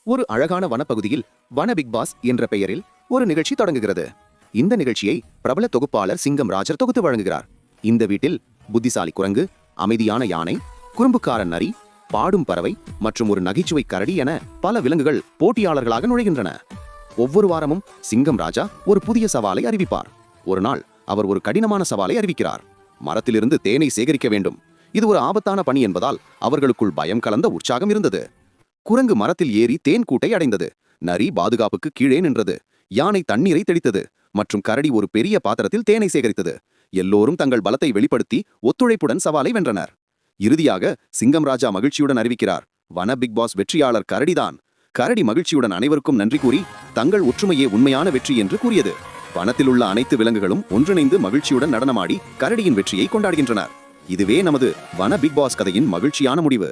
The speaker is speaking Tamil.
ஒரு அழகான வனப்பகுதியில் வன பிக் பாஸ் என்ற பெயரில் ஒரு நிகழ்ச்சி தொடங்குகிறது. இந்த நிகழ்ச்சியை பிரபல தொகுப்பாளர் சிங்கம் ராஜர் தொகுத்து வழங்குகிறார். இந்த வீட்டில் புத்திசாலி குரங்கு, அமைதியான யானை, குறும்புக்காரன் நரி, பாடும் பறவை மற்றும் ஒரு நகைச்சுவை கரடி என பல விலங்குகள் போட்டியாளர்களாக நுழைகின்றன. ஒவ்வொரு வாரமும் சிங்கம் ராஜா ஒரு புதிய சவாலை அறிவிப்பார். ஒரு நாள் அவர் ஒரு கடினமான சவாலை அறிவிக்கிறார். மரத்திலிருந்து தேனை சேகரிக்க வேண்டும். இது ஒரு ஆபத்தான பணி என்பதால் அவர்களுக்குள் பயம் கலந்த உற்சாகம் இருந்தது. குரங்கு மரத்தில் ஏறி தேன் கூட்டை அடைந்தது. நரி பாதுகாப்புக்கு கீழே நின்றது. யானை தண்ணீரை தெளித்தது மற்றும் கரடி ஒரு பெரிய பாத்திரத்தில் தேனை சேகரித்தது. எல்லோரும் தங்கள் பலத்தை வெளிப்படுத்தி ஒத்துழைப்புடன் சவாலை வென்றனர். இறுதியாக சிங்கம் ராஜா மகிழ்ச்சியுடன் அறிவிக்கிறார், வன பிக் பாஸ் வெற்றியாளர் கரடிதான். கரடி மகிழ்ச்சியுடன் அனைவருக்கும் நன்றி கூறி தங்கள் ஒற்றுமையே உண்மையான வெற்றி என்று கூறியது. வனத்தில் உள்ள அனைத்து விலங்குகளும் ஒன்றிணைந்து மகிழ்ச்சியுடன் நடனமாடி கரடியின் வெற்றியை கொண்டாடுகின்றனர். இதுவே நமது வன பிக் பாஸ் கதையின் மகிழ்ச்சியான முடிவு.